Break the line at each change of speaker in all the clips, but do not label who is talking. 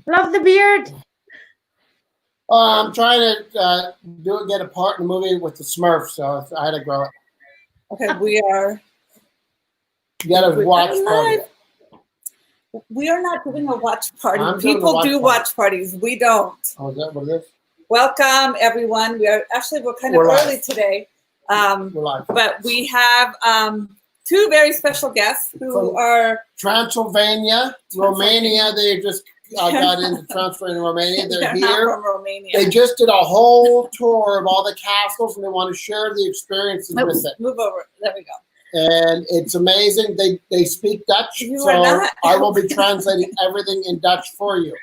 Love the beard.
I'm trying to get a part in the movie with the Smurfs, so I had to grow it.
Okay, we are.
You got to watch party.
We are not doing a watch party.
People
do watch parties. We don't.
Oh, is that what it is?
Welcome, everyone. We're kind of early today,
We're live.
but we have two very special guests who are
Transylvania, Romania. They just got into transferring to Romania. They're here.
Not from Romania.
They just did a whole tour of all the castles, and they want to share the experiences with it.
Move over. There we go.
And it's amazing. They speak Dutch, so I will be translating everything in Dutch for you.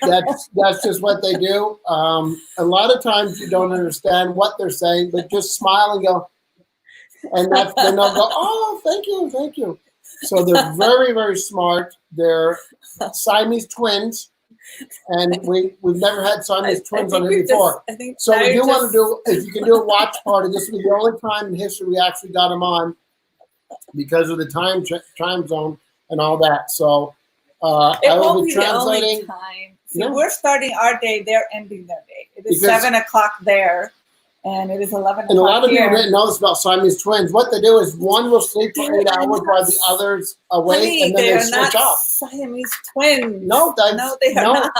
That's just what they do. A lot of times you don't understand what they're saying, but just smile and go, and then they'll go, "Oh, thank you." So they're very, very smart. They're Siamese twins, and we've never had Siamese twins on here before. So if you want to do, if you can do a watch party, this will be the only time in history we actually got them on because of the time zone and all that. So
it
I will
won't
be
be
translating.
the only time. See, we're starting our day; they're ending their day. It is 7 o'clock there. And it is 11 o'clock.
And a lot of
here.
people didn't know this about Siamese twins. What they do is one will sleep for 8 hours while the other's awake, and then they switch off.
Siamese twins.
No,
they are not.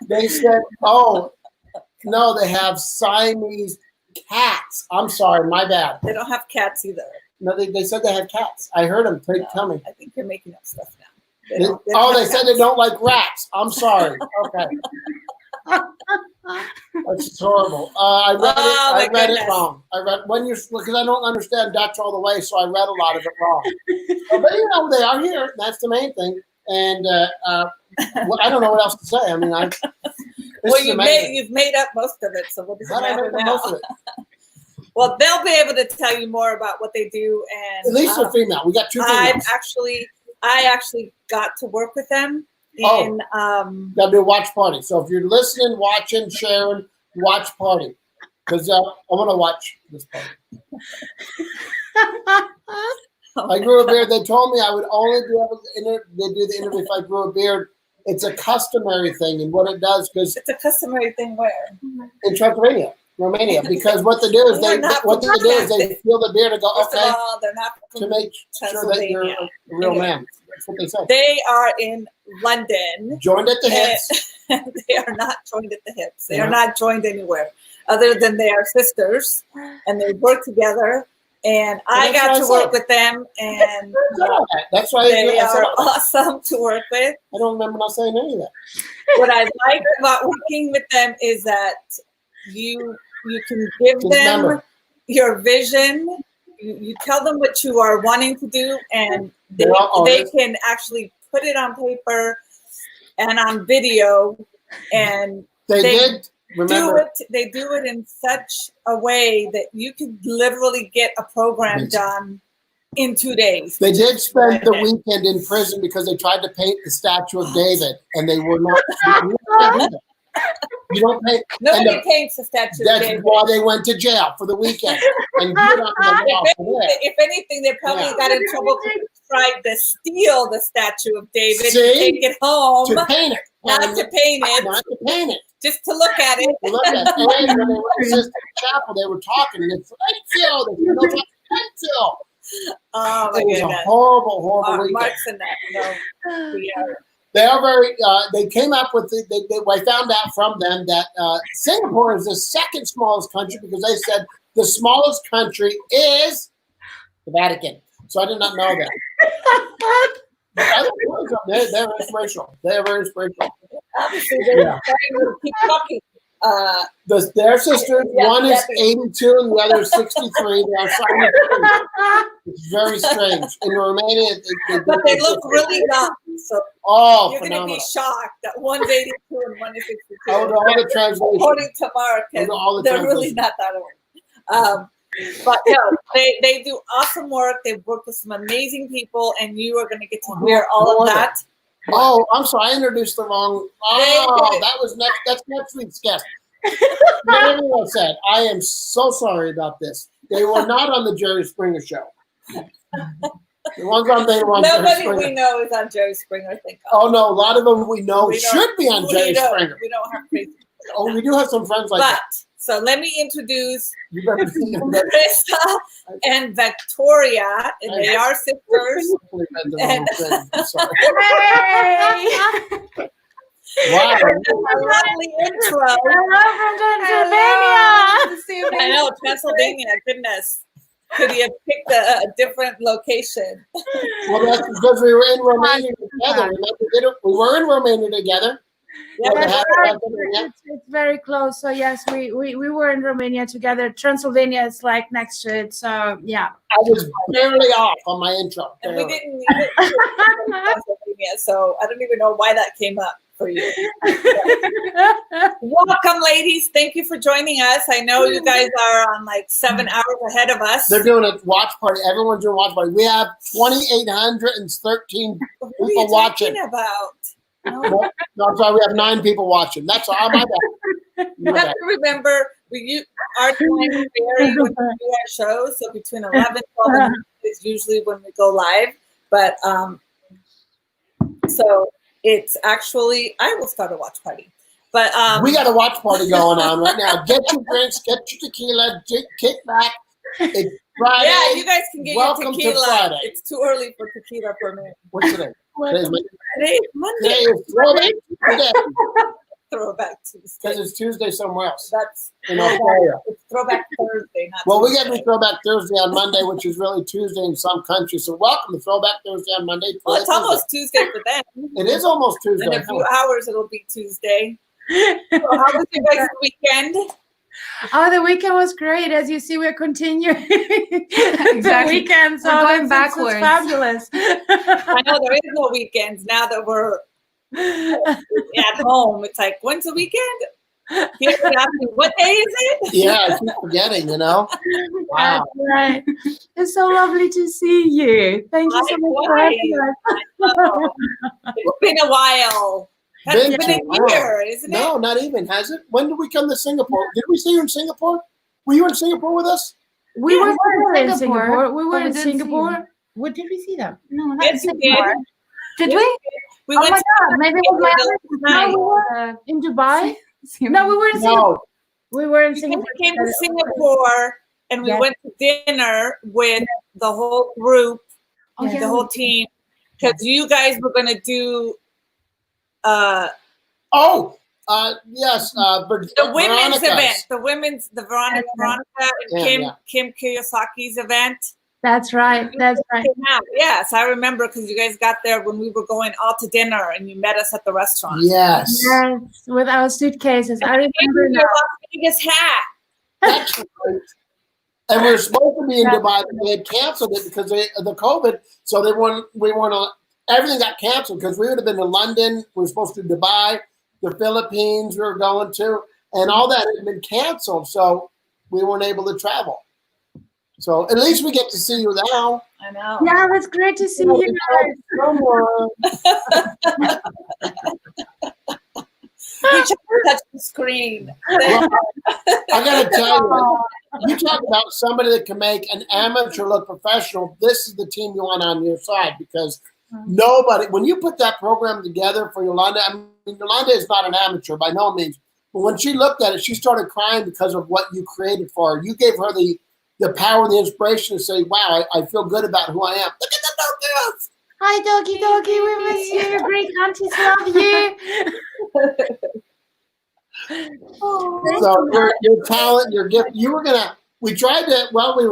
They said, "Oh, no, they have Siamese cats." I'm sorry, my bad.
They don't have cats either.
No, they said they have cats. I heard them tell me.
I think you're making up stuff now.
They said they don't like rats. I'm sorry. Okay. That's just horrible. I read it wrong. Because I don't understand Dutch all the way, so I read a lot of it wrong. But they are here. That's the main thing. And I don't know what else to say. I mean,
you've made up most of it. So what does it matter now?
Most of it.
Well, they'll be able to tell you more about what they do. And
at least they're female. We got two females.
I actually got to work with them.
Gotta do a watch party. So if you're listening, watching, sharing, watch party. Because I want to watch this party. I grew a beard. They told me I would only be able to do the interview if I grew a beard. It's a customary thing, and what it does, because
it's a customary thing where
in Transylvania, Romania, because what they do is they feel the beard and go, okay,
they're not
to make sure that you're a real man. That's what they say.
They are in London.
Joined at the hips.
They are not joined at the hips. They are not joined anywhere other than they are sisters and they work together. And I got to work with them, and
that's why
they are awesome to work with.
I don't remember not saying any of that.
What I like about working with them is that you can give them your vision. You tell them what you are wanting to do, and they can actually put it on paper and on video, and
they did. Remember,
they do it in such a way that you could literally get a program done in 2 days.
They did spend the weekend in prison because they tried to paint the statue of David, and they were not. You don't paint.
Nobody paints the statue of David.
That's why they went to jail for the weekend. And
if anything, they probably got in trouble because they tried to steal the statue of David and take it home.
To paint it.
Not to paint it.
Not to paint it.
Just to look at it.
To look at it. And when they went to the chapel, they were talking, and it's pencil.
Oh, my
goodness. It was a horrible weekend.
Mark's in that.
They are very. They came up with. I found out from them that Singapore is the second smallest country because they said the smallest country is the Vatican. So I did not know that. They're inspirational. They're very inspirational.
Obviously, they're trying to keep talking.
Their sisters, one is 82 and the other is 63. They are simultaneous. It's very strange. In Romania,
but they look really young. So you're going to be shocked that one's 82 and one is 62.
All the translations.
According to Mark, they're really not that old. But no, they do awesome work. They've worked with some amazing people, and you are going to get to hear all of that.
Oh, I'm sorry. I introduced the wrong. Oh, that was next. That's next week's guest. Everyone said, I am so sorry about this. They were not on the Jerry Springer show. The ones on there,
Nobody we know is on Jerry Springer. Think.
Oh no, a lot of them we know should be on Jerry Springer.
We don't have crazy.
Oh, we do have some friends like that.
So let me introduce Chrissa and Victoria, and they are sisters. And
wow.
A lovely intro.
Hello from Transylvania.
I know, Transylvania, goodness. Could you have picked a different location?
Well, that's because we were in Romania together. We were in Romania together.
Yeah, it's very close. So yes, we were in Romania together. Transylvania is like next to it. So yeah.
I was barely off on my intro.
And we didn't even Transylvania, so I don't even know why that came up for you. Welcome, ladies. Thank you for joining us. I know you guys are on like 7 hours ahead of us.
They're doing a watch party. Everyone's doing a watch party. We have 2,813 people watching.
What are you talking about?
No, I'm sorry. We have 9 people watching. That's all. My bad.
You have to remember, our time vary when we do our shows. So between 11 and 12 is usually when we go live. But so it's actually, I will start a watch party. But
we got a watch party going on right now. Get your drinks, get your tequila, kick back. It's Friday.
Yeah, you guys can get
Welcome
your tequila.
To Friday.
It's too early for tequila for me.
What's today? Today's
Monday.
Today is Throwback Tuesday.
Throwback Tuesday.
Because it's Tuesday somewhere else.
That's
in Australia.
It's Throwback Thursday, not
well,
Tuesday.
we got to Throwback Thursday on Monday, which is really Tuesday in some countries. So welcome to Throwback Thursday on Monday.
Well, it's almost Tuesday for them.
It is almost Tuesday.
In a few hours, it'll be Tuesday. So how was your guys' weekend?
Oh, the weekend was great. As you see, we're continuing the weekend. So
we're going backwards.
It's fabulous.
I know there is no weekends now that we're at home. It's like, when's the weekend? Here, what day is it?
Yeah, I keep forgetting, Wow.
That's right. It's so lovely to see you. Thank you so much for having us.
It's been a while. It's been a year, isn't it?
No, not even. Has it? When did we come to Singapore? Did we see you in Singapore? Were you in Singapore with us?
We were in Singapore. We were in
didn't
Singapore. What did we see them?
No, not
Yes, you did.
Did we?
We
Oh
went
my God! Maybe it was
night.
we were in Dubai. No, we were in Singapore.
No.
We were in
We
Singapore.
came to Singapore and we
Yes.
went to dinner with the whole group,
Oh, yeah.
the whole team, because you guys were going to do
Yes.
the women's
Veronica's.
event, the Veronica and Kim Kiyosaki's event.
That's right. That's right.
Yes, I remember because you guys got there when we were going all to dinner and you met us at the restaurant.
Yes.
Yes, with our suitcases. I remember
Your
now.
Las Vegas hat.
That's right. And we were supposed to be in Dubai, but they had canceled it because of the COVID. So everything got canceled because we would have been in London. We were supposed to Dubai, the Philippines we were going to, and all that had been canceled. So we weren't able to travel. So at least we get to see you now.
I know.
Yeah, that's great to see you guys.
We should touch the screen.
Well, I gotta tell you, you talk about somebody that can make an amateur look professional. This is the team you want on your side because nobody, when you put that program together for Yolanda, I mean, Yolanda is not an amateur by no means, but when she looked at it, she started crying because of what you created for her. You gave her the power and the inspiration to say, wow, I feel good about who I am. Look at the girls.
Hi, doggy, we miss you. Great aunties love you.
So your talent, your gift, we were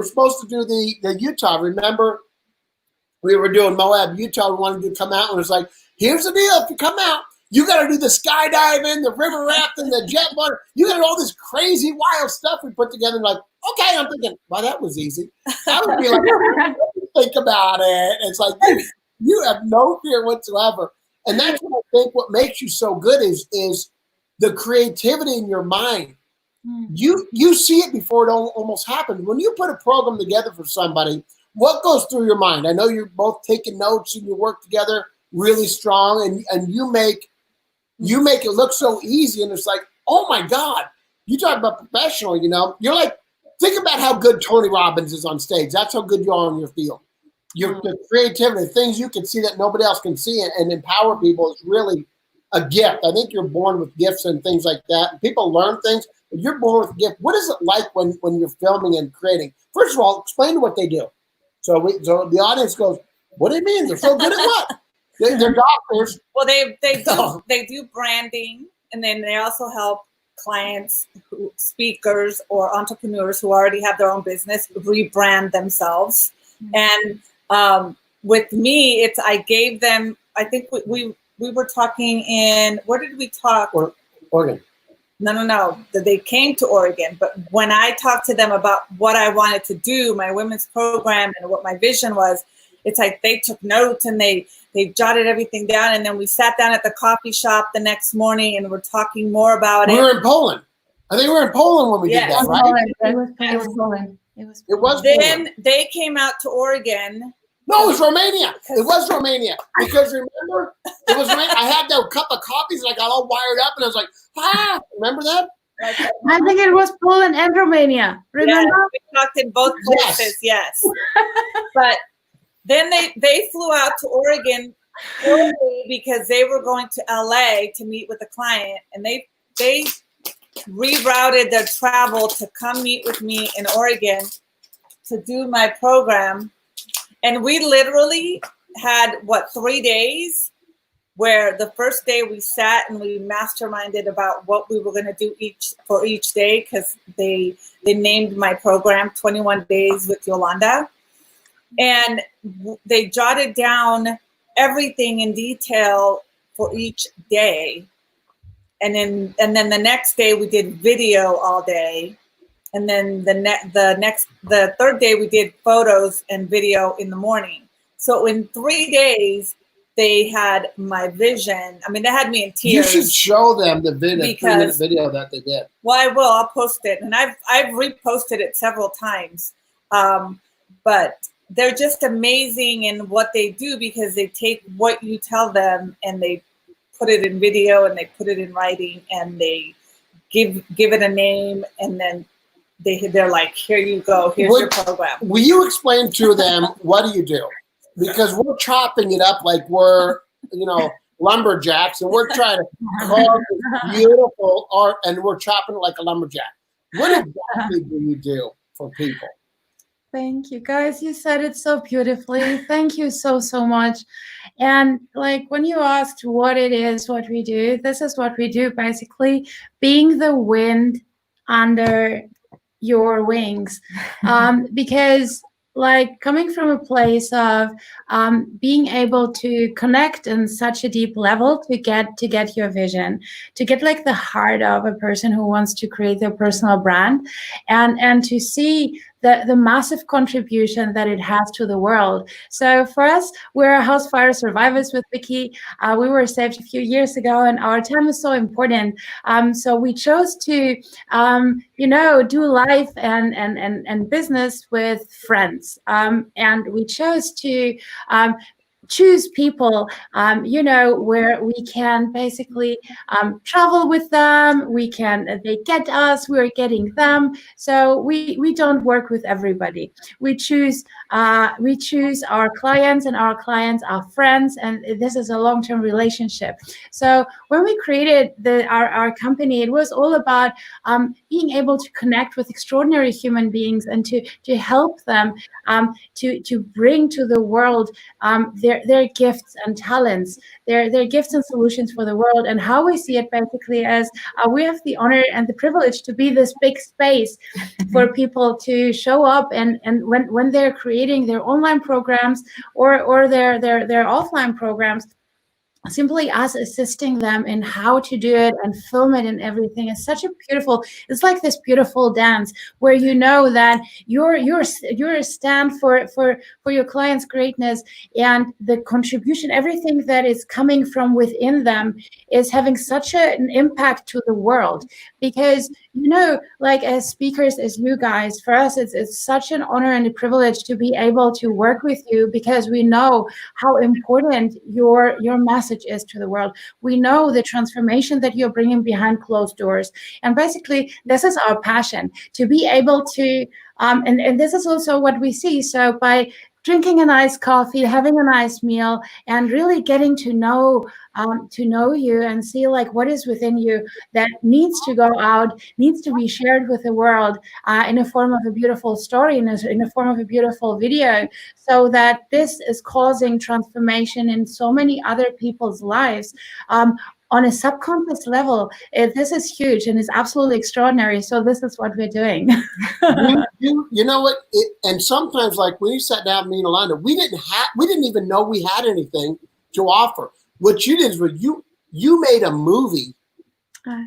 supposed to do the Utah. Remember, we were doing Moab, Utah. We wanted to come out and it was like, here's the deal. If you come out, you got to do the skydiving, the river rafting, the jet water. You got all this crazy, wild stuff we put together. Like, okay, I'm thinking, well, that was easy. I would be like, think about it. It's like, you have no fear whatsoever. And that's what I think what makes you so good is the creativity in your mind. You see it before it almost happens. When you put a program together for somebody, what goes through your mind? I know you're both taking notes and you work together really strong and you make it look so easy. And it's like, oh my God, you talk about professional, you're like, think about how good Tony Robbins is on stage. That's how good you are in your field. your creativity, things you can see that nobody else can see, and empower people is really a gift. I think you're born with gifts and things like that. People learn things, but you're born with a gift. What is it like when you're filming and creating? First of all, explain what they do. So the audience goes, what do you mean? They're so good at what? They're doctors.
Well, they do branding, and then they also help clients, speakers, or entrepreneurs who already have their own business rebrand themselves. And with me, I gave them. I think we were talking in, where did we talk?
Oregon.
No. They came to Oregon, but when I talked to them about what I wanted to do, my women's program, and what my vision was, it's like they took notes and they jotted everything down, and then we sat down at the coffee shop the next morning and we're talking more about it.
We were in Poland. I think we were in Poland when we did that, right?
It was Poland. It
was
Then
Poland.
they came out to Oregon.
No, it was Romania. It was Romania. Because remember, it was I had that cup of coffees and I got all wired up and I was like, remember that?
I think it was Poland and Romania. Remember?
Yeah, we talked in both places, yes. But then they flew out to Oregon early because they were going to LA to meet with a client, and they rerouted their travel to come meet with me in Oregon to do my program. And we literally had 3 days where the first day we sat and we masterminded about what we were going to do for each day, because they named my program 21 Days with Yolanda. And they jotted down everything in detail for each day. And then the next day we did video all day. And then the third day we did photos and video in the morning. So in 3 days, they had my vision. I mean, they had me in tears.
You should show them the video, 3-minute video that they did.
Well, I will. I'll post it. And I've reposted it several times. But they're just amazing in what they do, because they take what you tell them and they put it in video and they put it in writing and they give it a name, and then they're like, here you go, here's your program.
Will you explain to them what do you do? Because we're chopping it up like we're, lumberjacks, and we're trying to carve this beautiful art, and we're chopping it like a lumberjack. What exactly do you do for people?
Thank you, guys. You said it so beautifully. Thank you so much. And like when you asked what it is, what we do, this is what we do, basically being the wind under your wings. Because like coming from a place of being able to connect in such a deep level to get your vision, to get like the heart of a person who wants to create their personal brand, and to see the massive contribution that it has to the world. So for us, we're house fire survivors with Vicky. We were saved a few years ago, and our time is so important. So we chose to, do life and business with friends. And we chose to choose people, where we can basically travel with them. They get us, we're getting them. So we don't work with everybody. We choose our clients, and our clients are friends, and this is a long-term relationship. So when we created our company, it was all about being able to connect with extraordinary human beings and to help them to bring to the world their gifts and talents, their gifts and solutions for the world. And how we see it basically as we have the honor and the privilege to be this big space for people to show up, and when they're creating their online programs or their offline programs, simply us assisting them in how to do it and film it and everything is such a beautiful, it's like this beautiful dance where you know that you're a stand for your client's greatness, and the contribution, everything that is coming from within them is having such an impact to the world. Because like as speakers, as you guys, for us it's such an honor and a privilege to be able to work with you, because we know how important your message is to the world. We know the transformation that you're bringing behind closed doors, and basically this is our passion, to be able to and this is also what we see. So by drinking a nice coffee, having a nice meal, and really getting to know you and see like what is within you that needs to go out, needs to be shared with the world in a form of a beautiful story, in a form of a beautiful video, so that this is causing transformation in so many other people's lives. On a subconscious level, this is huge and is absolutely extraordinary. So this is what we're doing.
You know what? And sometimes, like when you sat down with me and Alana, we didn't even know we had anything to offer. What you did was you made a movie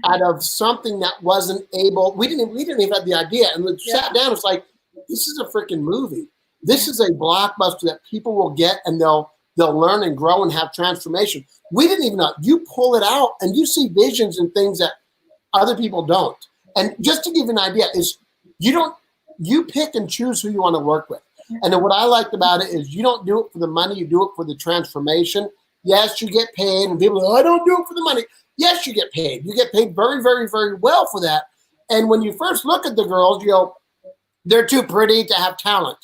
out of something that wasn't able. We didn't even have the idea, and we sat down. It's like, this is a freaking movie. This is a blockbuster that people will get, and they'll learn and grow and have transformation. We didn't even know. You pull it out, and you see visions and things that other people don't. And just to give you an idea, is you pick and choose who you want to work with. And then what I liked about it is you don't do it for the money, you do it for the transformation. Yes, you get paid, and people go, I don't do it for the money. Yes, you get paid. You get paid very, very, very well for that. And when you first look at the girls, you go, they're too pretty to have talent.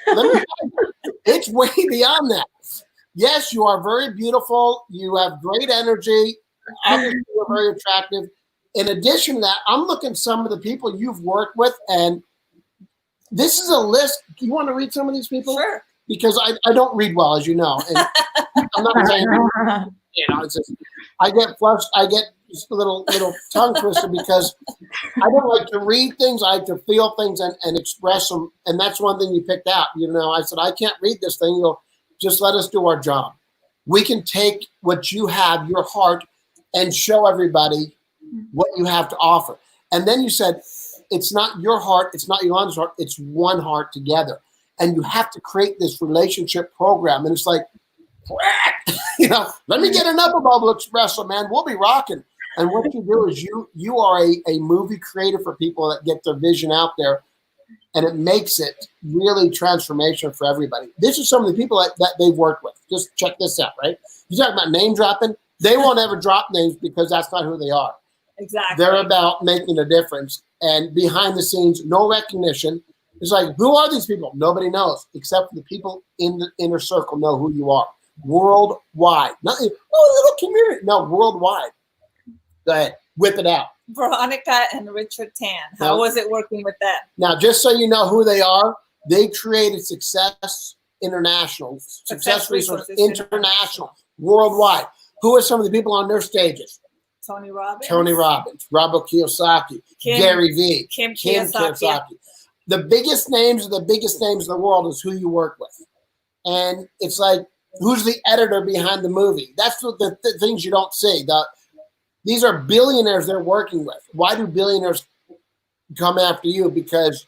Let me tell you, it's way beyond that. Yes, you are very beautiful. You have great energy. Obviously, you're very attractive. In addition to that, I'm looking at some of the people you've worked with, and this is a list. Do you want to read some of these people? Sure. Because I don't read well, as you know. And I'm not saying, it's just, I get flushed. I get just a little tongue twister because I don't like to read things. I like to feel things and express them. And that's one thing you picked out. I said, I can't read this thing. You go, just let us do our job. We can take what you have, your heart, and show everybody what you have to offer. And then you said, it's not your heart, it's not Yolanda's heart, it's one heart together. And you have to create this relationship program. And it's like, let me get another bubble espresso, man. We'll be rocking. And what you do is you are a movie creator for people that get their vision out there. And it makes it really transformational for everybody. This is some of the people that they've worked with. Just check this out, right? You talk about name dropping. They won't ever drop names because that's not who they are.
Exactly.
They're about making a difference. And behind the scenes, no recognition. It's like, who are these people? Nobody knows, except for the people in the inner circle know who you are. Worldwide. Not a little community. No, worldwide. Go ahead. Whip it out.
Veronica and Richard Tan. How was it working with them?
Now, just so you know who they are, they created Success International. Success Resources International. Worldwide. Who are some of the people on their stages?
Tony Robbins,
Robert Kiyosaki, Gary Vee, Kim Kiyosaki. The biggest names of the world is who you work with. And it's like, who's the editor behind the movie? That's what the things you don't see. These are billionaires they're working with. Why do billionaires come after you? Because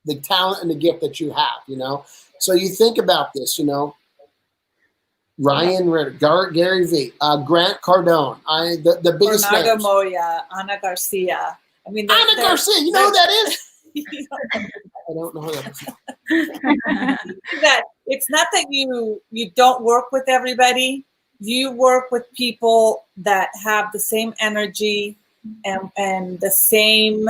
the talent and the gift that you have, So you think about this, Ryan Ritter, Gary Vee, Grant Cardone, the biggest
Bernardo
names.
Moya, Ana Garcia.
Ana Garcia, you know who that is? I don't know who that is.
That it's not that you don't work with everybody. You work with people that have the same energy and the same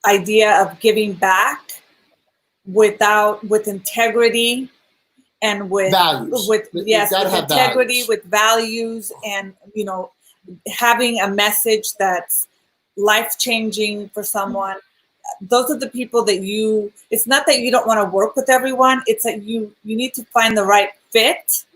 idea of giving back with integrity. And with
values.
with integrity, with values, and having a message that's life-changing for someone. Those are the people that it's not that you don't want to work with everyone, it's that you need to find the right fit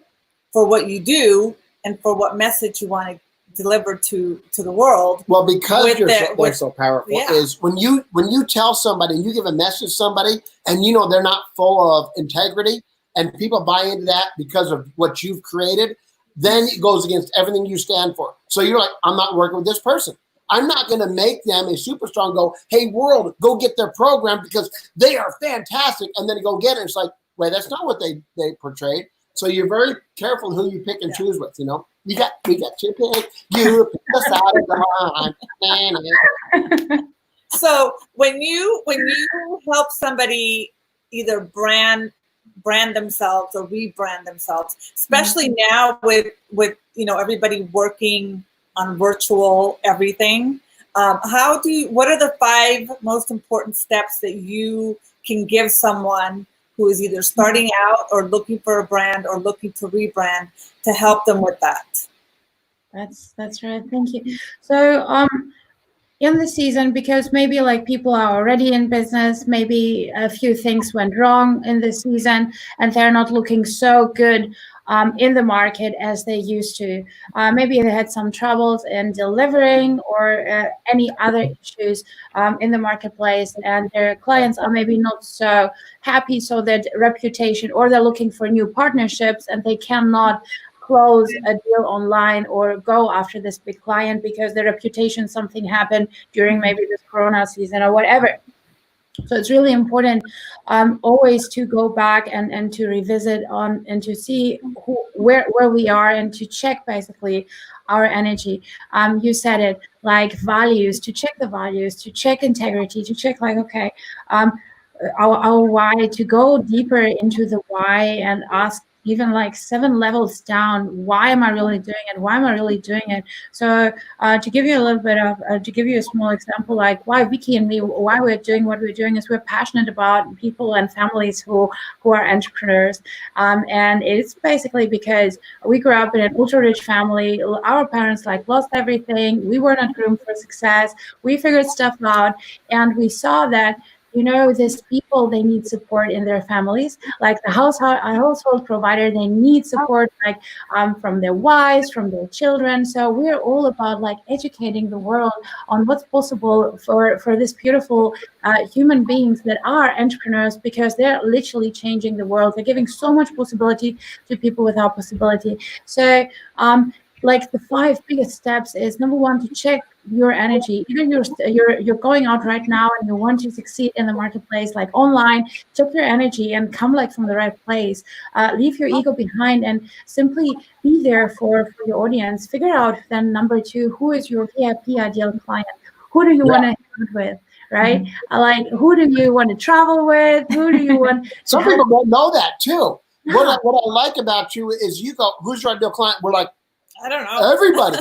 for what you do and for what message you want to deliver to the world.
Well, because they're so powerful, is when you tell somebody, you give a message to somebody, and they're not full of integrity, and people buy into that because of what you've created, then it goes against everything you stand for. So you're like, I'm not working with this person. I'm not going to make them a superstar and go, hey, world, go get their program because they are fantastic. And then go get it. It's like, wait, that's not what they portrayed. So you're very careful who you pick and choose with, We got to pick. You pick the side of the line.
So when you help somebody either brand themselves or rebrand themselves, especially now with everybody working on virtual everything, what are the 5 most important steps that you can give someone who is either starting out or looking for a brand or looking to rebrand to help them with that?
That's right. Thank you. So in the season, because maybe like people are already in business, maybe a few things went wrong in the season and they're not looking so good in the market as they used to. Maybe they had some troubles in delivering or any other issues in the marketplace, and their clients are maybe not so happy, so their reputation, or they're looking for new partnerships and they cannot close a deal online or go after this big client because their reputation, something happened during maybe this Corona season or whatever. So it's really important always to go back and to revisit on and to see where we are and to check basically our energy. You said it, like values, to check the values, to check integrity, to check like, okay, our why, to go deeper into the why and ask even like 7 levels down, why am I really doing it? Why am I really doing it? So to give you a little bit of, to give you a small example, like why Vicky and me, why we're doing what we're doing is we're passionate about people and families who are entrepreneurs. And it's basically because we grew up in an ultra-rich family. Our parents like lost everything. We were not groomed for success. We figured stuff out, and we saw that, you know, these people, they need support in their families, like the household provider, they need support, like from their wives, from their children. So we're all about like educating the world on what's possible for this beautiful human beings that are entrepreneurs, because they're literally changing the world. They're giving so much possibility to people without possibility. So like the 5 biggest steps is, number 1, to check your energy. Even you're going out right now and you want to succeed in the marketplace, like online, check your energy and come like from the right place. Leave your ego behind and simply be there for your audience. Figure out then, number 2, who is your VIP ideal client? Who do you want to hang out with? Right? Like, who do you want to travel with? Who do you want?
Some people don't know that too. What I like about you is you go, who's your ideal client? We're like,
I don't know.
everybody.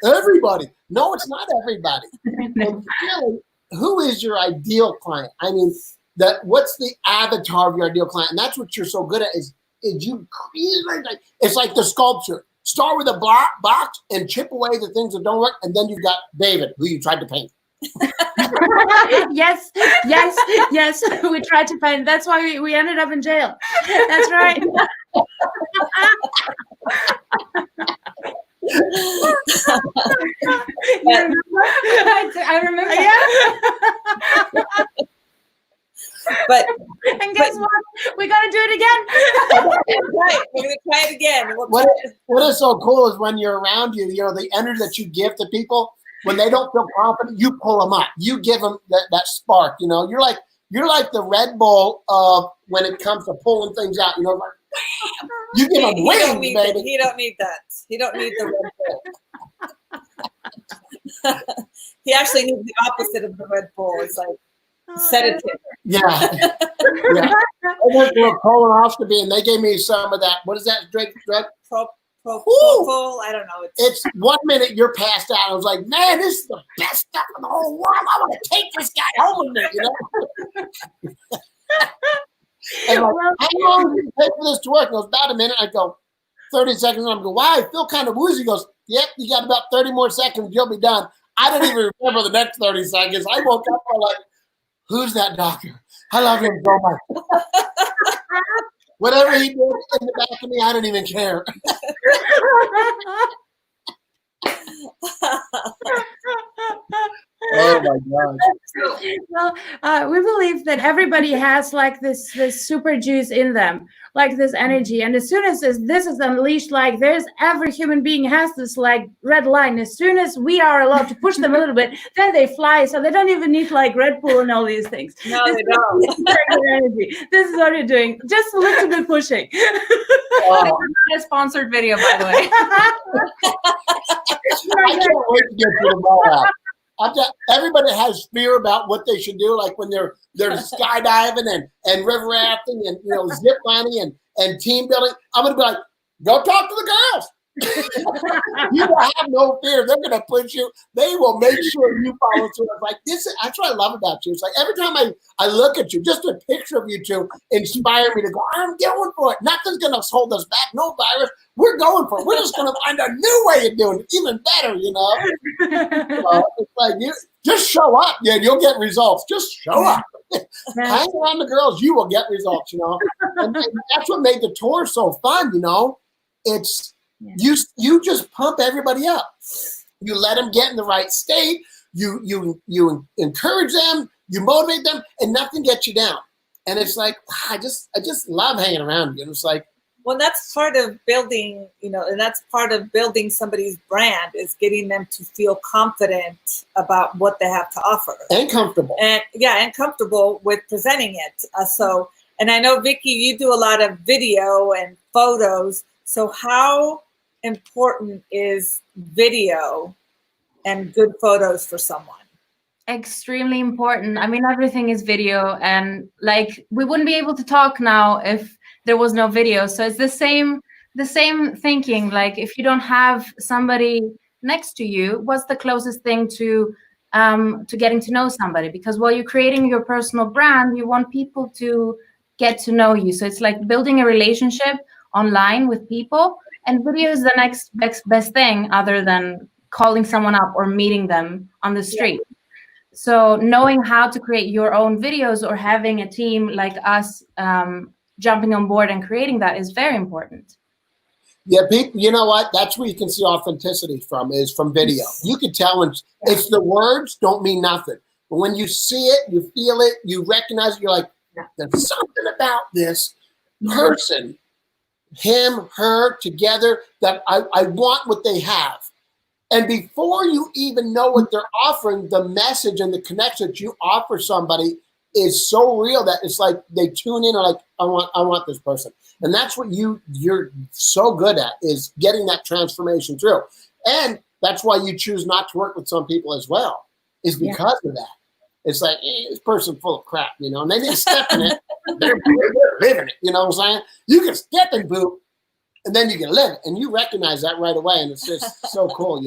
Everybody. No, it's not everybody. And really, who is your ideal client? I mean, what's the avatar of your ideal client? And that's what you're so good at is you create, like, it's like the sculpture. Start with a box and chip away the things that don't work, and then you've got David, who you tried to paint.
Yes. We tried to paint. That's why we ended up in jail. That's right. I remember. Yeah.
But
and guess what? We got to do it again.
Right, we're gonna try it again.
What is so cool is when you're around you know, the energy that you give to people. When they don't feel confident, you pull them up. You give them that spark. You know, you're like the Red Bull of when it comes to pulling things out. You know, like you give them wings, baby.
He don't need that. He don't need the Red Bull. He actually needs the opposite of the Red Bull. It's like sedative.
Yeah. I went to a colonoscopy and they gave me some of that. What is that drug?
Propofol, I don't know.
It's 1 minute you're passed out. I was like, man, this is the best stuff in the whole world. I want to take this guy home with me, you know? And like, how long did it take for this to work? It goes, about a minute. I go, 30 seconds. And I'm going, wow, I feel kind of woozy. He goes, yep, you got about 30 more seconds. You'll be done. I didn't even remember the next 30 seconds. I woke up and like, who's that doctor? I love him so much. Whatever he did in the back of me, I don't even care. Oh my God.
Well, we believe that everybody has like this super juice in them, like this energy. And as soon as this is unleashed, like every human being has this like red line. As soon as we are allowed to push them a little bit, then they fly. So they don't even need like Red Bull and all these things.
No, they don't.
Energy. This is what you're doing. Just a little bit pushing.
Not a sponsored video, by the way.
I can't wait to get to the ball out. Everybody has fear about what they should do, like when they're skydiving and river rafting and, you know, zip lining and team building. I'm gonna be like, go talk to the girls. You will have no fear. They're going to put you. They will make sure you follow through. It's like this. That's what I love about you. It's like every time I look at you, just a picture of you two inspire me to go. I'm going for it. Nothing's going to hold us back. No virus. We're going for it. We're just going to find a new way of doing it, even better. You know. So it's like you just show up. Yeah, you'll get results. Just show up. Hang around the girls. You will get results. You know. And that's what made the tour so fun. You know. It's you just pump everybody up. You let them get in the right state. You encourage them. You motivate them, and nothing gets you down. And it's like I just love hanging around you. And it's like,
well, that's part of building, and that's part of building somebody's brand is getting them to feel confident about what they have to offer
and comfortable.
And comfortable with presenting it. And I know Vicky, you do a lot of video and photos. So how important is video and good photos for someone?
Extremely important. I mean, everything is video, and like we wouldn't be able to talk now if there was no video. So it's the same thinking. Like if you don't have somebody next to you, what's the closest thing to getting to know somebody? Because while you're creating your personal brand, you want people to get to know you. So it's like building a relationship online with people, and video is the next best thing other than calling someone up or meeting them on the street. Yeah. So knowing how to create your own videos or having a team like us jumping on board and creating that is very important.
Yeah, people, you know what? That's where you can see authenticity is from video. You can tell when it's the words don't mean nothing. But when you see it, you feel it, you recognize it, you're like, there's something about this person, him, her, together, that I want what they have. And before you even know what they're offering, the message and the connection that you offer somebody is so real that it's like they tune in and like, I want this person. And that's what you're so good at, is getting that transformation through. And that's why you choose not to work with some people as well, is because of that. It's like, this person's full of crap, and they didn't step in it. They're living it, you know what I'm saying? You can step in poop, and then you can live it, and you recognize that right away, and it's just so cool,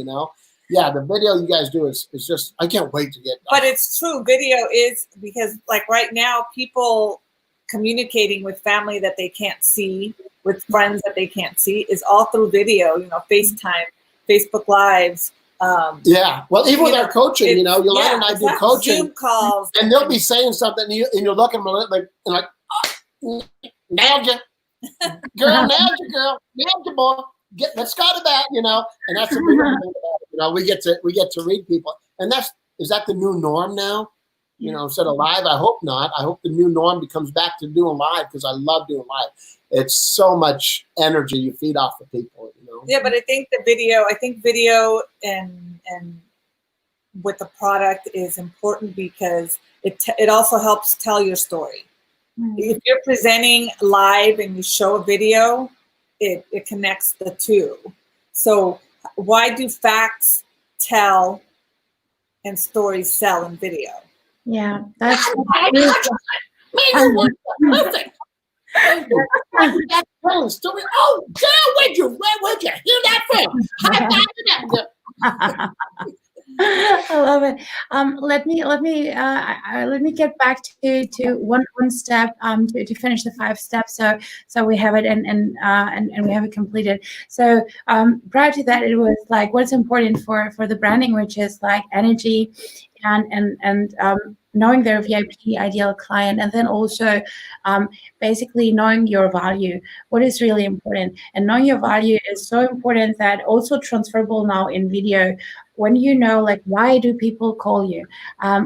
Yeah, the video you guys do is just, I can't wait to get.
But it's true, video is, because like right now, people communicating with family that they can't see, with friends that they can't see, is all through video, FaceTime, Facebook Lives.
Yeah, well, even with our coaching, Yolanda and I do coaching,
Zoom calls,
and they'll be saying something, and you're looking at them like, oh, nailed you. Girl, nailed you, girl. Nailed you, boy. Let's go to that, and that's the big thing about it. We get to read people. And is that the new norm now? Instead of live? I hope not. I hope the new norm becomes back to doing live, because I love doing live. It's so much energy you feed off of people,
Yeah, but I think video and with the product is important because it also helps tell your story. If you're presenting live and you show a video, it connects the two. So why do facts tell and stories sell in video?
Yeah, that's
perfect. That story. Oh, girl, where'd you hear that from?
I love it. Let me get back to one step to finish the 5 steps. So we have it and we have it completed. So prior to that, it was like what's important for the branding, which is like energy and knowing their VIP ideal client, and then also basically knowing your value, what is really important. And knowing your value is so important that also transferable now in video. When like, why do people call you?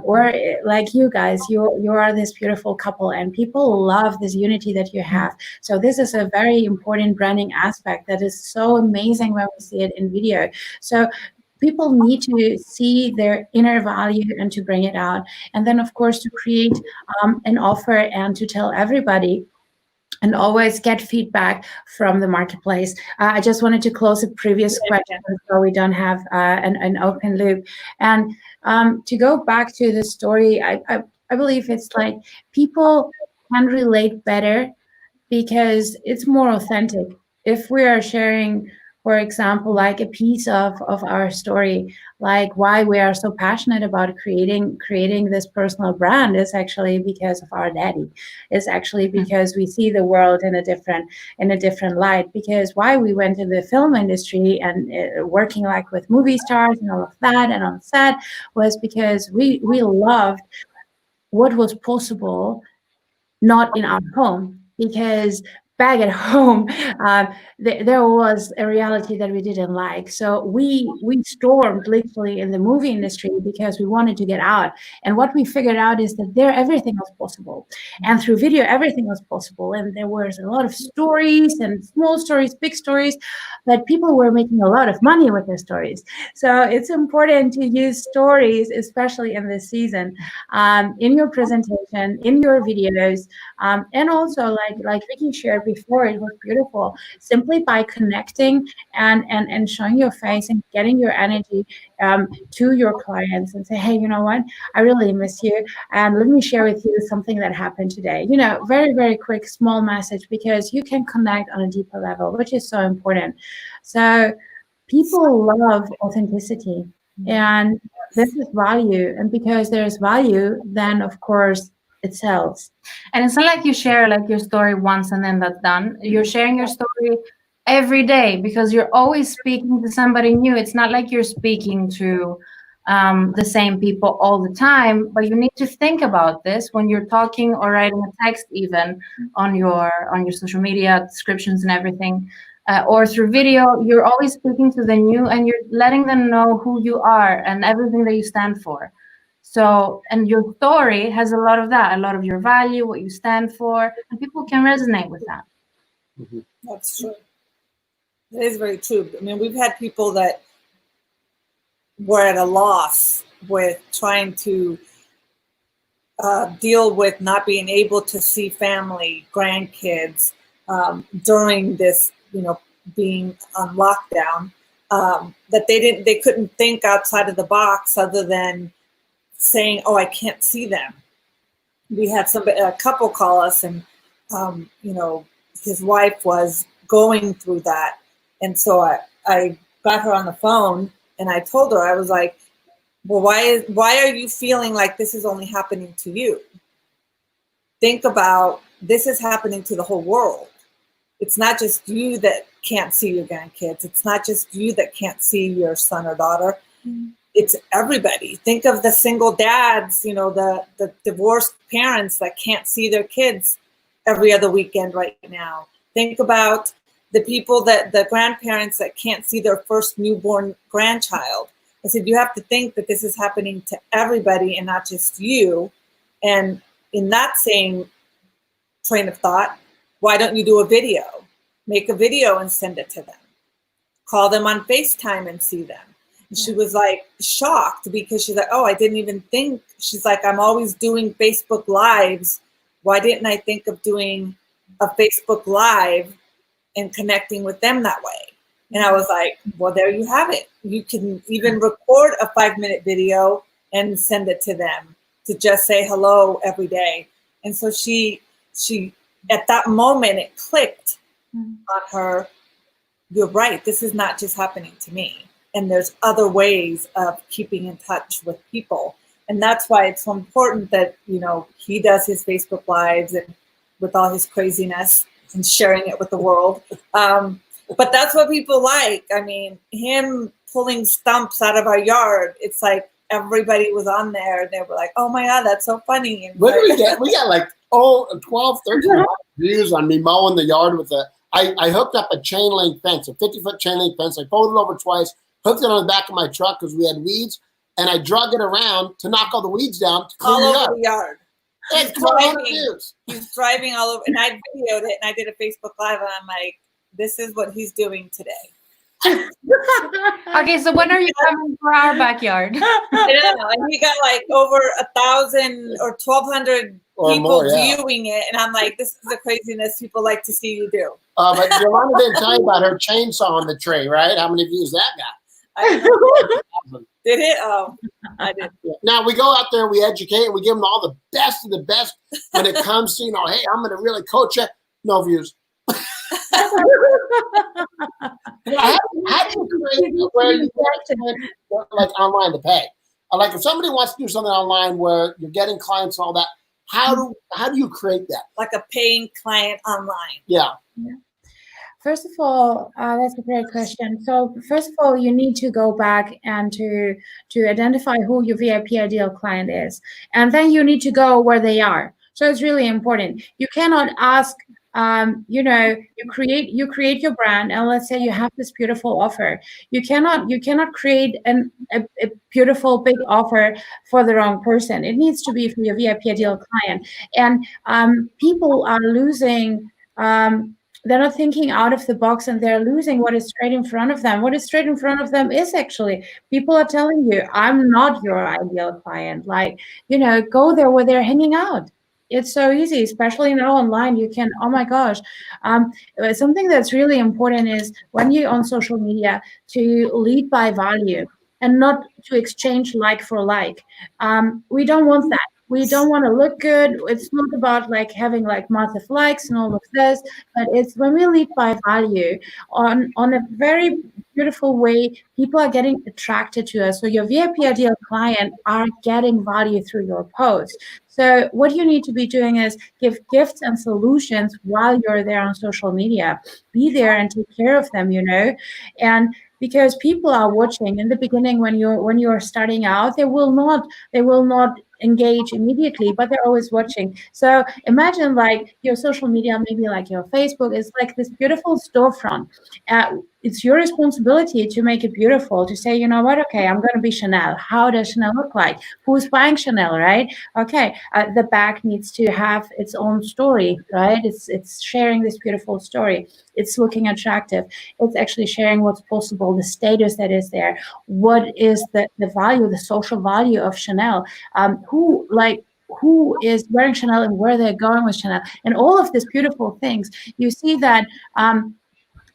Or like you guys, you are this beautiful couple, and people love this unity that you have. So this is a very important branding aspect that is so amazing when we see it in video. So people need to see their inner value and to bring it out. And then, of course, to create an offer and to tell everybody and always get feedback from the marketplace. I just wanted to close a previous question so we don't have an open loop. And to go back to the story, I believe it's like people can relate better because it's more authentic. If we are sharing for example, like a piece of our story, like why we are so passionate about creating this personal brand is actually because of our daddy. It's actually because we see the world in a different light. Because why we went to the film industry and working like with movie stars and all of that and on set was because we loved what was possible not in our home, because back at home there was a reality that we didn't like. So we stormed literally in the movie industry because we wanted to get out. And what we figured out is that there everything was possible, and through video everything was possible. And there was a lot of stories, and small stories, big stories, but people were making a lot of money with their stories. So it's important to use stories, especially in this season, in your presentation, in your videos. And also, like Vicky shared before, it was beautiful. Simply by connecting and showing your face and getting your energy to your clients and say, hey, you know what? I really miss you. And let me share with you something that happened today. You know, very, very quick, small message, because you can connect on a deeper level, which is so important. So people love authenticity, and this is value. And because there's value, then of course it sells.
And it's not like you share like your story once and then that's done. You're sharing your story every day because you're always speaking to somebody new. It's not like you're speaking to the same people all the time, but you need to think about this when you're talking or writing a text, even on your social media descriptions and everything, or through video. You're always speaking to the new, and you're letting them know who you are and everything that you stand for. So, and your story has a lot of that, a lot of your value, what you stand for, and people can resonate with that.
That's true. That is very true. I mean, we've had people that were at a loss with trying to deal with not being able to see family, grandkids during this, you know, being on lockdown. That they couldn't think outside of the box other than saying, "Oh, I can't see them." We had a couple call us, and you know, his wife was going through that, and so I got her on the phone, and I told her, I was like, "Well, why are you feeling like this is only happening to you? Think about, this is happening to the whole world. It's not just you that can't see your grandkids. It's not just you that can't see your son or daughter. It's everybody. Think of the single dads, you know, the divorced parents that can't see their kids every other weekend right now. Think about the people the grandparents that can't see their first newborn grandchild." I said, you have to think that this is happening to everybody and not just you. And in that same train of thought, why don't you do a video? Make a video and send it to them. Call them on FaceTime and see them. And she was like shocked, because she's like, "Oh, I didn't even think." She's like, "I'm always doing Facebook Lives. Why didn't I think of doing a Facebook Live and connecting with them that way?" And I was like, well, there you have it. You can even record a 5-minute video and send it to them to just say hello every day. And so she at that moment, it clicked on her. You're right. This is not just happening to me. And there's other ways of keeping in touch with people. And that's why it's so important that, you know, he does his Facebook Lives and with all his craziness and sharing it with the world. But that's what people like. I mean, him pulling stumps out of our yard, it's like everybody was on there. They were like, "Oh my God, that's so funny." And
what did we get? We got like 12, 13 views on me mowing the yard with I hooked up a chain link fence, a 50-foot chain link fence. I folded it over twice, hooked it on the back of my truck because we had weeds, and I drug it around to knock all the weeds down to clean
all
it
over
up.
the yard.
It's 1,200 views.
He's driving all over, and I videoed it, and I did a Facebook Live, and I'm like, this is what he's doing today.
Okay, so when are you coming for our backyard?
Yeah, and he got like over 1,000 or 1,200
Or
people
more, yeah.
viewing it, and I'm like, this is the craziness people like to see you do.
But Yolanda didn't tell you about her chainsaw on the tray, right? How many views that got?
I don't know. Did it? Oh, I did.
Now we go out there, we educate, and we give them all the best of the best when it comes to, you know, hey, I'm going to really coach you. No views. How do you create where you like online to pay? Like if somebody wants to do something online where you're getting clients and all that, how do you create that?
Like a paying client online.
Yeah.
First of all, that's a great question. So first of all, you need to go back and to identify who your VIP ideal client is. And then you need to go where they are. So it's really important. You cannot ask, you create your brand, and let's say you have this beautiful offer. You cannot create a beautiful big offer for the wrong person. It needs to be for your VIP ideal client. And people are losing, they're not thinking out of the box, and they're losing what is straight in front of them. What is straight in front of them is actually people are telling you, I'm not your ideal client. Like, go there where they're hanging out. It's so easy, especially now online. You can, oh my gosh. Something that's really important is when you're on social media to lead by value and not to exchange like for like. We don't want that. We don't want to look good. It's not about like having like massive likes and all of this, but it's when we lead by value on a very beautiful way, people are getting attracted to us. So your VIP ideal client are getting value through your posts. So what you need to be doing is give gifts and solutions while you're there on social media. Be there and take care of them, and because people are watching. In the beginning, when you're starting out, they will not engage immediately, but they're always watching. So imagine like your social media, maybe like your Facebook, is like this beautiful storefront. It's your responsibility to make it beautiful, to say, you know what, okay, I'm going to be Chanel. How does Chanel look like? Who's buying Chanel, right? Okay, the bag needs to have its own story, right? It's sharing this beautiful story. It's looking attractive. It's actually sharing what's possible, the status that is there. What is the value, the social value of Chanel? Who is wearing Chanel and where they're going with Chanel, and all of these beautiful things. You see that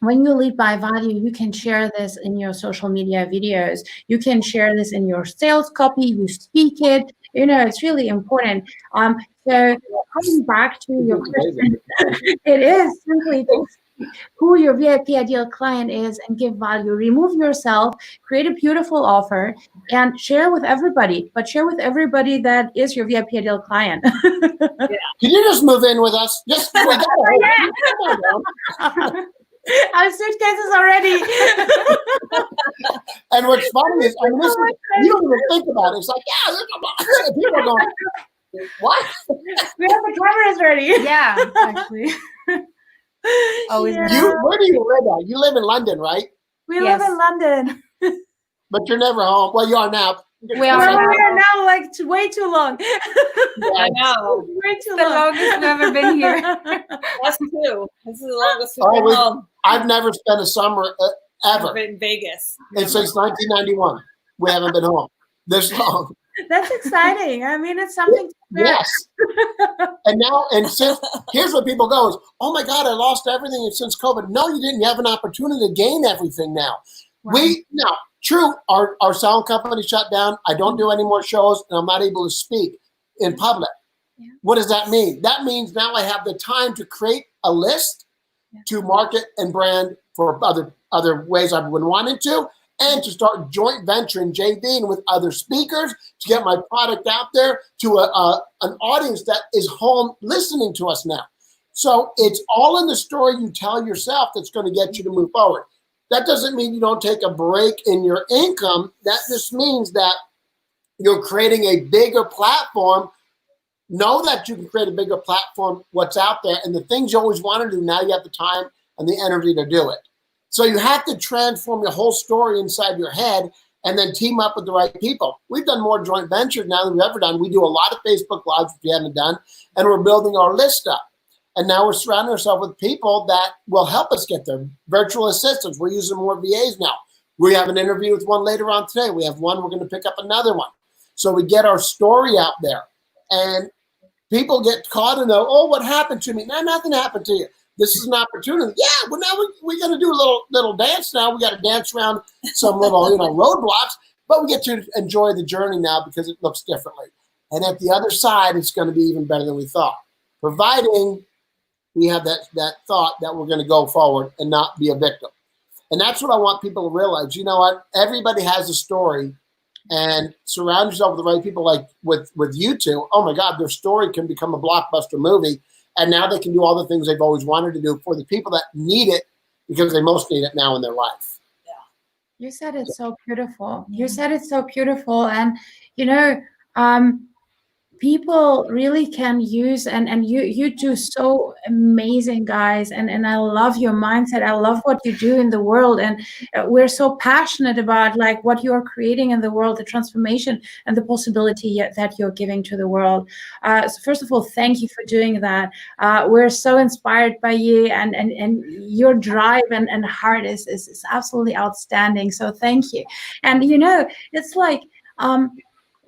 when you lead by value, you can share this in your social media videos. You can share this in your sales copy. You speak it. It's really important. So coming back to your question, it is simply who your VIP ideal client is and give value. Remove yourself, create a beautiful offer, and share with everybody. But share with everybody that is your VIP ideal client.
Can you just move in with us? Just we got
our suitcases already.
And what's funny is, you don't even think about it. It's like, people are going, what?
We have the cameras ready.
Yeah, actually.
Where do you live at? You live in London, right?
We live in London.
But you're never home. Well, you are now.
We are now like way too long.
I know.
Way too
The
long.
longest we've ever been here.
Us too. This is the longest we've been home.
I've never spent a summer ever.
In Vegas.
And since 1991, we haven't been home this long.
That's exciting. I mean, it's something to
Yes. And since, here's what people go is, oh my God, I lost everything since COVID. No, you didn't. You have an opportunity to gain everything now.
Wow.
True, our sound company shut down. I don't do any more shows, and I'm not able to speak in public. Yeah. What does that mean? That means now I have the time to create a list to market and brand for other ways I've been wanting to, and to start joint venturing, JVing with other speakers to get my product out there to an audience that is home listening to us now. So it's all in the story you tell yourself that's going to get you to move forward. That doesn't mean you don't take a break in your income. That just means that you're creating a bigger platform. Know that you can create a bigger platform, what's out there, and the things you always want to do, now you have the time and the energy to do it. So you have to transform your whole story inside your head and then team up with the right people. We've done more joint ventures now than we've ever done. We do a lot of Facebook Lives, which we haven't done, and we're building our list up. And now we're surrounding ourselves with people that will help us get there. Virtual assistants. We're using more VAs now. We have an interview with one later on today. We have one. We're going to pick up another one. So we get our story out there. And people get caught in the, oh, what happened to me? No, nothing happened to you. This is an opportunity. Yeah, well, now we're going to do a little dance now. We got to dance around some little roadblocks. But we get to enjoy the journey now because it looks differently. And at the other side, it's going to be even better than we thought. Providing we have that thought that we're going to go forward and not be a victim. And that's what I want people to realize. You know what? Everybody has a story, and surround yourself with the right people. Like with you two, oh my God, their story can become a blockbuster movie. And now they can do all the things they've always wanted to do for the people that need it, because they most need it now in their life.
You said it so beautiful. You said it so beautiful. And, people really can use, and you do so amazing, guys. And I love your mindset. I love what you do in the world. And we're so passionate about like what you're creating in the world, the transformation and the possibility that you're giving to the world. So first of all, thank you for doing that. We're so inspired by you, and your drive and heart is absolutely outstanding. So thank you. And, it's like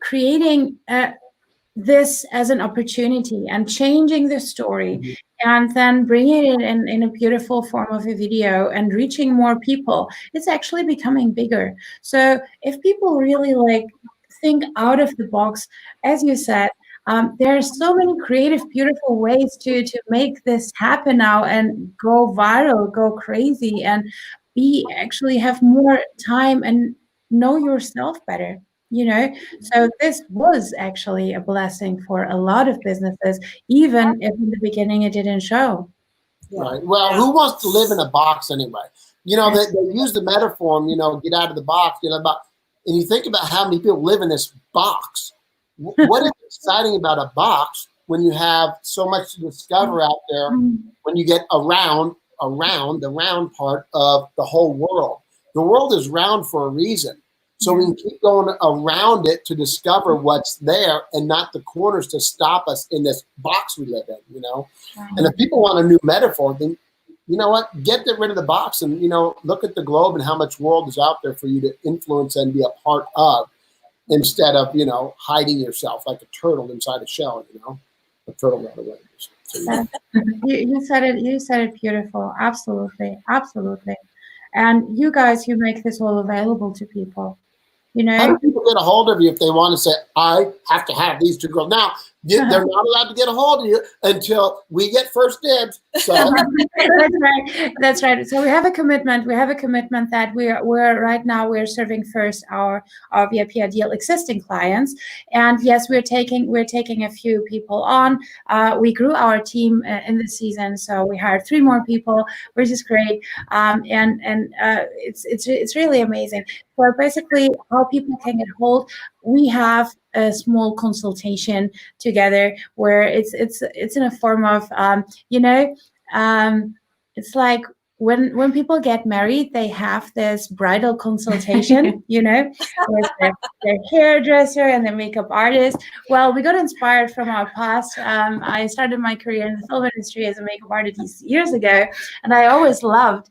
creating this as an opportunity and changing the story, and then bringing it in a beautiful form of a video and reaching more people. It's actually becoming bigger. So if people really like think out of the box, as you said, there are so many creative, beautiful ways to make this happen now and go viral, go crazy, and actually have more time and know yourself better. So this was actually a blessing for a lot of businesses, even if in the beginning it didn't show.
Right. Well, who wants to live in a box anyway? They use the metaphor, get out of the box, and you think about how many people live in this box. What is exciting about a box when you have so much to discover out there, when you get around the round part of the whole world? The world is round for a reason. So we can keep going around it to discover what's there, and not the corners to stop us in this box we live in, And if people want a new metaphor, then you know what? Get rid of the box and, look at the globe and how much world is out there for you to influence and be a part of, instead of, hiding yourself like a turtle inside a shell, a turtle ran away. So,
you said it beautiful. Absolutely. Absolutely. And you guys, you make this all available to people.
How do people get a hold of you if they want to say, I have to have these two girls? Now, they're not allowed to get a hold of you until we get first dibs. So.
That's right. So we have a commitment. That we're right now we're serving first our VIP ideal existing clients. And yes, we're taking a few people on. We grew our team in the season, so we hired 3 more people, which is great. It's really amazing. So basically, how people can get hold, we have a small consultation together where it's in a form of it's like when people get married, they have this bridal consultation, with their hairdresser and their makeup artist. Well, we got inspired from our past. I started my career in the film industry as a makeup artist years ago, and I always loved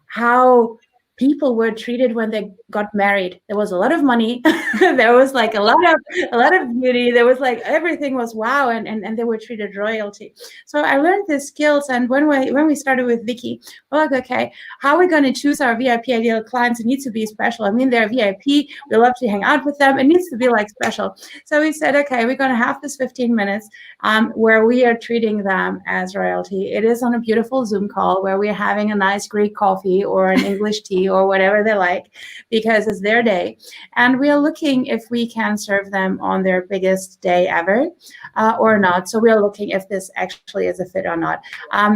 how people were treated when they got married. There was a lot of money. There was like a lot of beauty. There was like everything was wow, and they were treated royalty. So I learned these skills, and when we started with Vicky, we're like, okay, how are we going to choose our VIP ideal clients? It needs to be special. I mean, they're VIP. We love to hang out with them. It needs to be like special. So we said, okay, we're going to have this 15 minutes where we are treating them as royalty. It is on a beautiful Zoom call where we're having a nice Greek coffee or an English tea or whatever they like, because it's their day. And we are looking if we can serve them on their biggest day ever or not. So we are looking if this actually is a fit or not.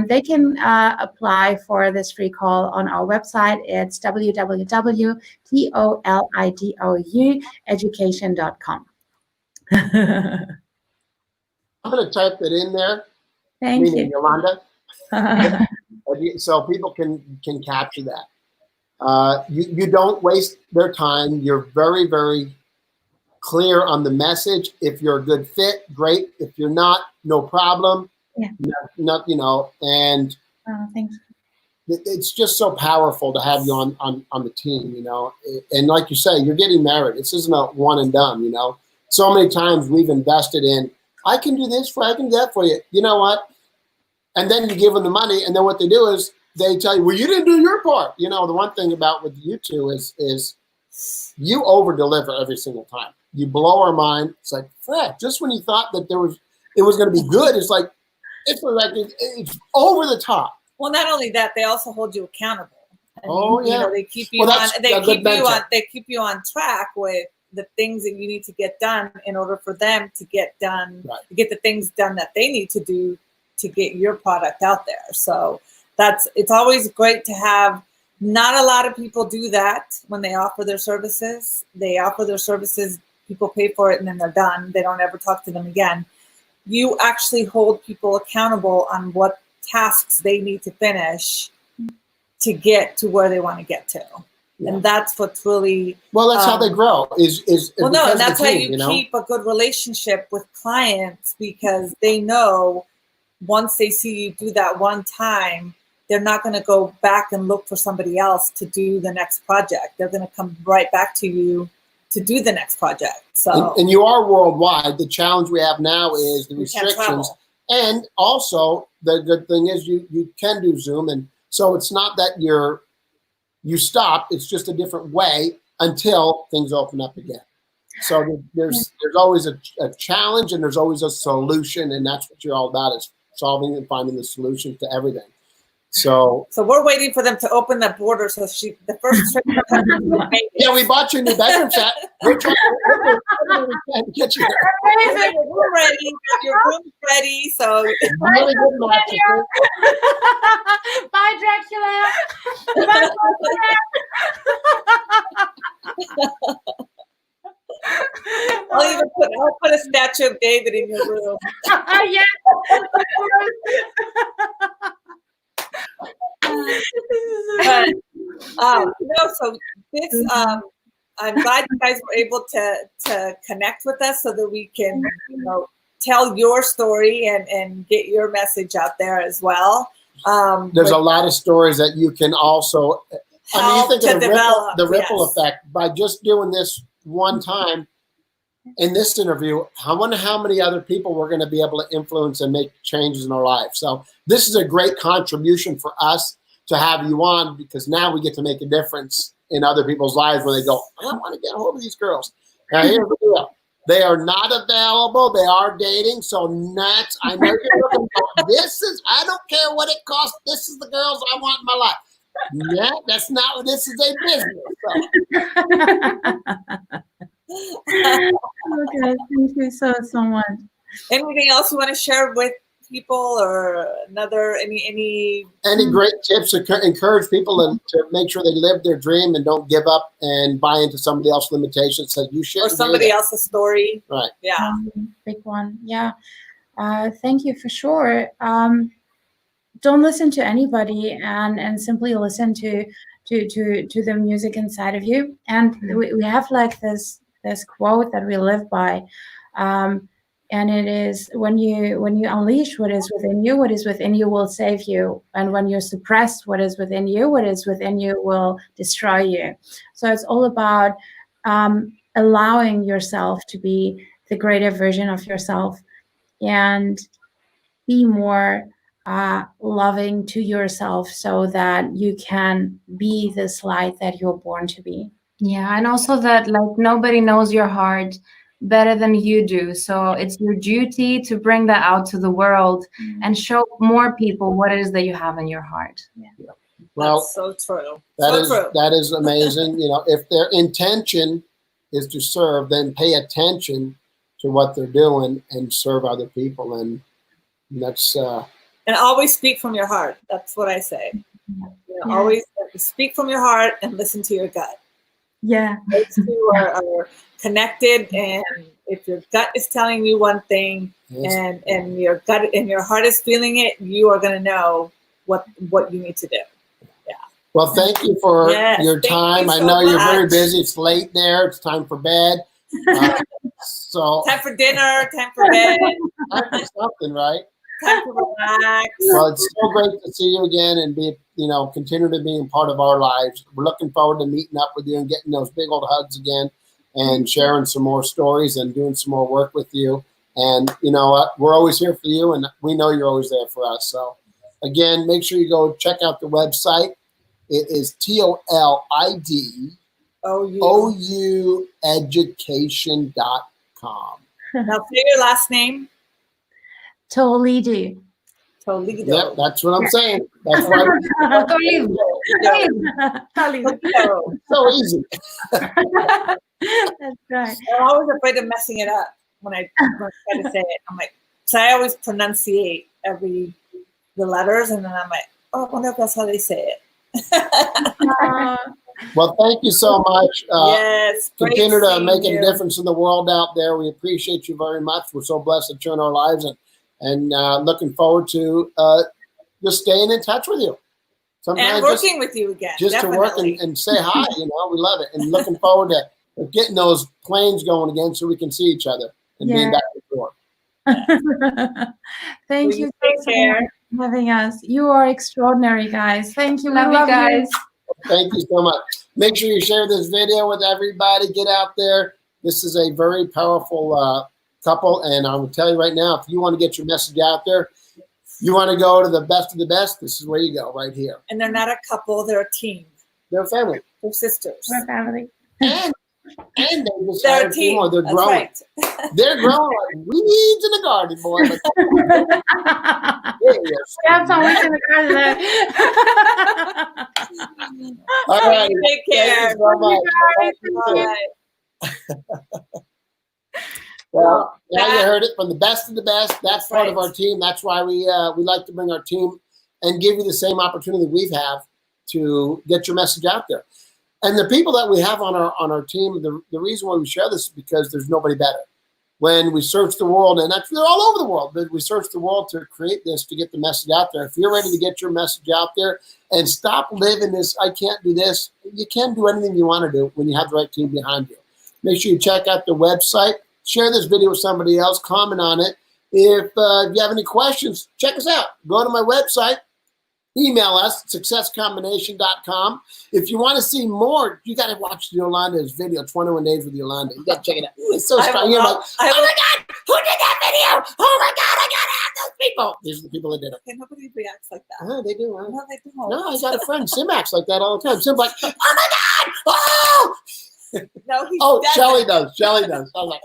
They can apply for this free call on our website. It's www.tolidoueducation.com.
I'm going to type it in there.
Thank you,
Yolanda. So people can capture that. You don't waste their time. You're very, very clear on the message. If you're a good fit, great. If you're not, no problem.
Yeah.
And
thanks.
It's just so powerful to have you on the team, And like you say, you're getting married. This isn't a one and done, So many times we've invested in, I can do this for you, I can do that for you. You know what? And then you give them the money, and then what they do is they tell you, well, you didn't do your part. The one thing about with you two is you over-deliver every single time. You blow our mind. It's like, Fred, just when you thought that it was going to be good, it's like, it's like it's over the top.
Well, not only that, they also hold you accountable. And
Oh, yeah.
You know, they keep you
Well,
on.
that's
They
a good
keep you on.
mentor.
They keep you on track with the things that you need to get done in order for them to get done.
Right.
To get the things done that they need to do to get your product out there. So it's always great to have. Not a lot of people do that when they offer their services. They offer their services, people pay for it, and then they're done. They don't ever talk to them again. You actually hold people accountable on what tasks they need to finish to get to where they want to get to.
Yeah.
And that's what's really
Well, that's how they grow.
well, no, and that's
the
how
team,
you keep a good relationship with clients, because they know once they see you do that one time, they're not going to go back and look for somebody else to do the next project. They're going to come right back to you to do the next project. So
and you are worldwide. The challenge we have now is the
we can't
restrictions.
travel.
And also, the good thing is you can do Zoom. And so it's not that you stop. It's just a different way until things open up again. So there's always a challenge, and there's always a solution. And that's what you're all about, is solving and finding the solution to everything. So
we're waiting for them to open the border. So the first trip.
yeah, we bought you a new bedroom set. We're trying to get you there.
We're ready. Your room's ready. So
Really good mattress.
Bye, Dracula. Bye,
I'll put a statue of David in your room.
Yeah.
So this, I'm glad you guys were able to connect with us so that we can, tell your story and get your message out there as well.
There's a lot of stories that you can also, you think of the ripple effect by just doing this one time in this interview. I wonder how many other people we're going to be able to influence and make changes in our life. So this is a great contribution for us to have you on, because now we get to make a difference in other people's lives when they go, I want to get a hold of these girls. Now here's the deal. They are not available. They are dating. So nuts. I know you're looking for, I don't care what it costs. This is the girls I want in my life. Yeah, that's not what this is, a business. So.
Okay, thank you so much.
Anything else you want to share with people, or any
great tips to encourage people to make sure they live their dream and don't give up and buy into somebody else's limitations? So you should,
or somebody else's story,
right?
Yeah,
big one. Yeah, thank you for sure. Don't listen to anybody, and simply listen to the music inside of you. And we have like this quote that we live by. And it is, when you unleash what is within you will save you. And when you suppress what is within you will destroy you. So it's all about allowing yourself to be the greater version of yourself, and be more loving to yourself, so that you can be this light that you're born to be.
Yeah, and also that nobody knows your heart better than you do. So it's your duty to bring that out to the world and show more people what it is that you have in your heart.
Yeah.
Well,
that's so true.
That is amazing. If their intention is to serve, then pay attention to what they're doing and serve other people. And that's
and always speak from your heart. That's what I say. Always speak from your heart and listen to your gut.
Yeah.
Those two are connected, and if your gut is telling you one thing, and your gut and your heart is feeling it, you are going to know what you need to do. Yeah.
Well, thank you for your time. I know you're very busy. It's late there. It's time for bed. So
time for dinner. Time for bed.
Time for something, right?
Time to relax.
Well, it's so great to see you again and be, continue to be a part of our lives. We're looking forward to meeting up with you and getting those big old hugs again, and sharing some more stories and doing some more work with you. And you know what? We're always here for you, and we know you're always there for us. So again, make sure you go check out the website. It is TOLIDOU education.com.
Now say your last name.
Tolidou.
Toledo.
Yep, that's what I'm saying. That's why
Tolidou.
Toledo.
so easy.
That's right.
I'm always afraid of messing it up when I try to say it. I'm like, so I always pronunciate the letters, and then I'm like, oh, I wonder if that's how they say it.
Well, thank you so much.
Yes.
Continue to make
you.
a difference in the world out there. We appreciate you very much. We're so blessed that you're in our lives, and looking forward to just staying in touch with you. Sometimes
And working with you again.
just
definitely.
to work and say hi. You know, we love it, and looking forward to getting those planes going again so we can see each other and being back before.
Thank
Will
you
take
so
care.
much for having us. You are extraordinary, guys. Thank you.
Love
We
you
love
guys.
Thank you so much. Make sure you share this video with everybody. Get out there. This is a very powerful couple, and I will tell you right now, if you want to get your message out there, you want to go to the best of the best, this is where you go, right here.
And they're not a couple, they're a team.
They're family.
They're sisters.
We're family.
And they just
They're
hired
a team.
more. They're
That's
growing.
right.
They're growing like weeds in the garden, boy. But
We have some weeks in the car today.
all right.
Take care.
Thank you so much.
Bye.
Well, now you
that-
heard it from the best of the best. That's part of
right.
our team. That's why we like to bring our team and give you the same opportunity we have to get your message out there. And the people that we have on our team, the reason why we share this is because there's nobody better. When we search the world, and they're all over the world, but we search the world to create this, to get the message out there. If you're ready to get your message out there and stop living this, I can't do this, you can do anything you want to do when you have the right team behind you. Make sure you check out the website. Share this video with somebody else. Comment on it. If you have any questions, check us out. Go to my website. Email us, successcombination.com. If you want to see more, you got to watch Yolanda's video, 21 Days with Yolanda. You got to check it out. It's so strong. You're like, oh my God, who did that video? Oh my God, I got to have those people. These are the people that did it.
Okay, nobody reacts like that.
Oh, they do. Huh?
No, they don't.
No, I got a friend, Sim acts like that all the time. Sim's like, oh my God, oh!
No, he
Oh,
doesn't.
Shelly does. Shelly does. I was like,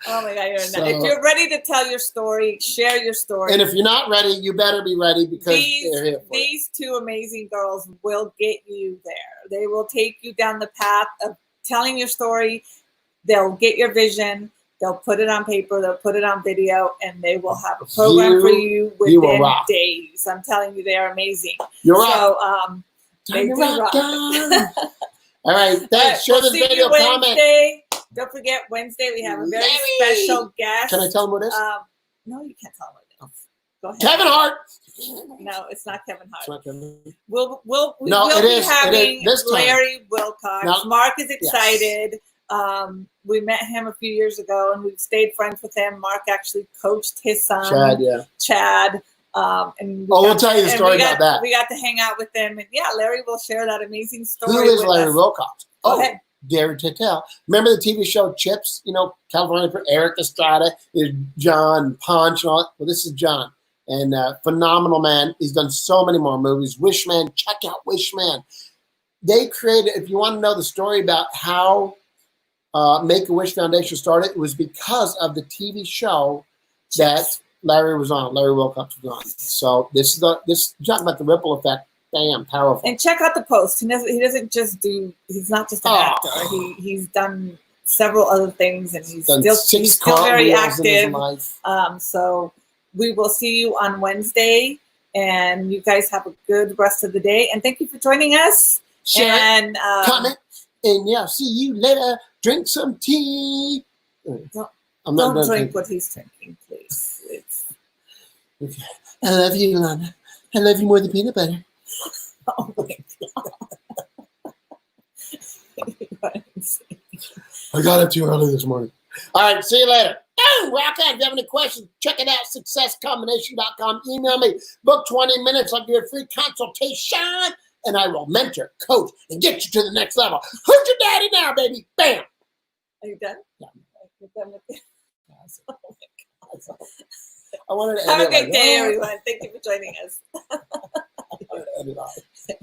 Oh my God, you're a nut.
So,
If you're ready to tell your story, share your story.
and if you're not ready, you better be ready because they're here for you.
These two amazing girls will get you there. They will take you down the path of telling your story. They'll get your vision. They'll put it on paper. They'll put it on video, and they will have a program for you
will
within
rock.
days. I'm telling you, they are amazing.
You're right.
So, they
Time
do
to rock
rock.
on. All right, thanks.
But
Share
we'll
this
see
video,
you
comment.
Wednesday. Don't forget, Wednesday we have a very
Larry!
special guest.
Can I tell them what it is?
No, you can't tell them what it is. Go ahead.
Kevin Hart.
No, it's not Kevin Hart.
It's not Kevin.
We
No,
will
it
be
is. It
having
is. This time.
Larry Wilcox.
No.
Mark is excited. We met him a few years ago, and we've stayed friends with him. Mark actually coached his son,
Chad, yeah.
Chad. And
We'll tell you the story about that.
We got to hang out with them, and yeah, Larry will share that amazing story.
Who is
with
Larry
us.
Wilcox?
Go
Oh,
ahead.
dare to tell. Remember the TV show Chips? You know, California for Eric Estrada, there's John, Punch, and all that. Well, this is John. And phenomenal man. He's done so many more movies. Wishman, check out Wishman. They created, if you want to know the story about how Make-A-Wish Foundation started, it was because of the TV show that Larry was on, Larry Wilcox was on. So this is talking about the ripple effect. Bam, powerful.
And check out the post. He doesn't just do. He's not just an actor. He's done several other things, and he's still very active. So we will see you on Wednesday, and you guys have a good rest of the day. And thank you for joining us.
Share,
and
comment, and yeah, see you later. Drink some tea.
Don't drink what he's drinking, please.
Okay. I love you, Lana. I love you more than peanut butter.
Oh my God.
I got up too early this morning. All right, see you later. Oh, rock on. If you have any questions, check it out, successcombination.com. Email me. Book 20 minutes. I'll give you a free consultation, and I will mentor, coach, and get you to the next level. Who's your daddy now, baby? Bam.
Are you done?
Yeah.
You're done with it? Oh my God.
I wanted to
Have a
edit
good day,
like,
everyone. Thank you for joining us.
I wanted to edit off.